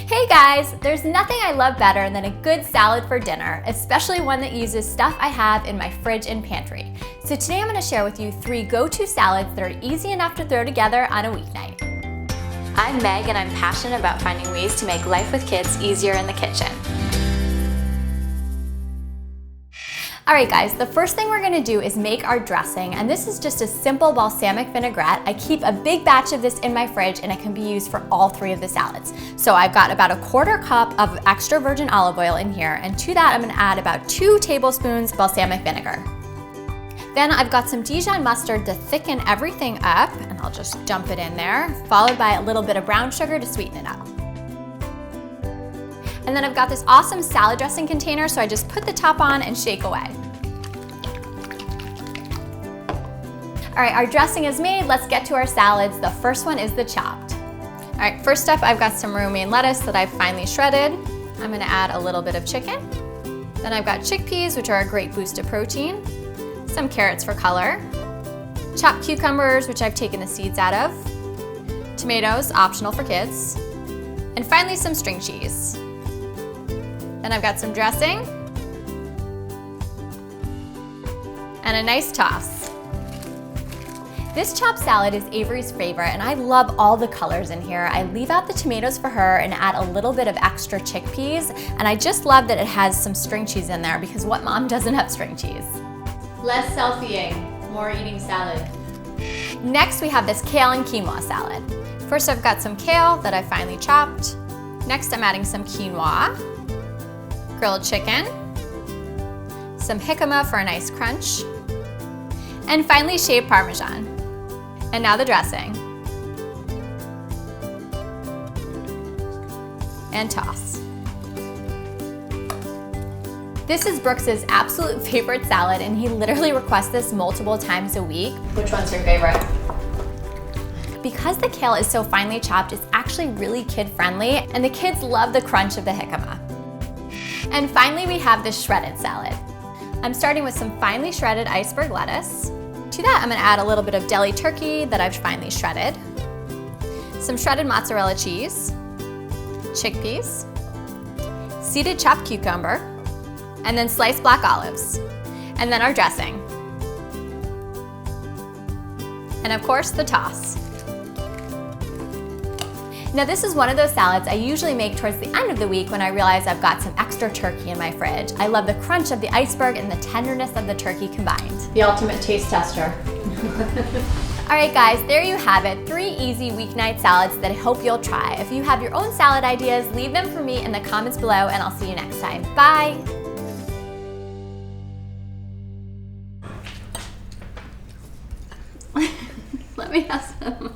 Hey guys, there's nothing I love better than a good salad for dinner, especially one that uses stuff I have in my fridge and pantry. So today I'm going to share with you 3 go-to salads that are easy enough to throw together on a weeknight. I'm Meg and I'm passionate about finding ways to make life with kids easier in the kitchen. Alright guys, the first thing we're going to do is make our dressing, and this is just a simple balsamic vinaigrette. I keep a big batch of this in my fridge and it can be used for all 3 of the salads. So I've got about a 1/4 cup of extra virgin olive oil in here, and to that I'm going to add about 2 tablespoons balsamic vinegar. Then I've got some Dijon mustard to thicken everything up, and I'll just dump it in there, followed by a little bit of brown sugar to sweeten it up. And then I've got this awesome salad dressing container, so I just put the top on and shake away. All right, our dressing is made. Let's get to our salads. The first one is the chopped. All right, first up, I've got some romaine lettuce that I've finely shredded. I'm gonna add a little bit of chicken. Then I've got chickpeas, which are a great boost of protein. Some carrots for color. Chopped cucumbers, which I've taken the seeds out of. Tomatoes, optional for kids. And finally, some string cheese. Then I've got some dressing and a nice toss. This chopped salad is Avery's favorite, and I love all the colors in here. I leave out the tomatoes for her and add a little bit of extra chickpeas, and I just love that it has some string cheese in there, because what mom doesn't have string cheese? Less selfieing, more eating salad. Next, we have this kale and quinoa salad. First, I've got some kale that I finely chopped. Next, I'm adding some quinoa, grilled chicken, some jicama for a nice crunch, and finally shaved Parmesan. And now the dressing. And toss. This is Brooks's absolute favorite salad, and he literally requests this multiple times a week. Which one's your favorite? Because the kale is so finely chopped, it's actually really kid-friendly, and the kids love the crunch of the jicama. And finally, we have this shredded salad. I'm starting with some finely shredded iceberg lettuce. To that, I'm gonna add a little bit of deli turkey that I've finely shredded, some shredded mozzarella cheese, chickpeas, seeded chopped cucumber, and then sliced black olives, and then our dressing. And of course, the toss. Now this is one of those salads I usually make towards the end of the week when I realize I've got some extra turkey in my fridge. I love the crunch of the iceberg and the tenderness of the turkey combined. The ultimate taste tester. All right guys, there you have it. 3 easy weeknight salads that I hope you'll try. If you have your own salad ideas, leave them for me in the comments below, and I'll see you next time. Bye. Let me have some.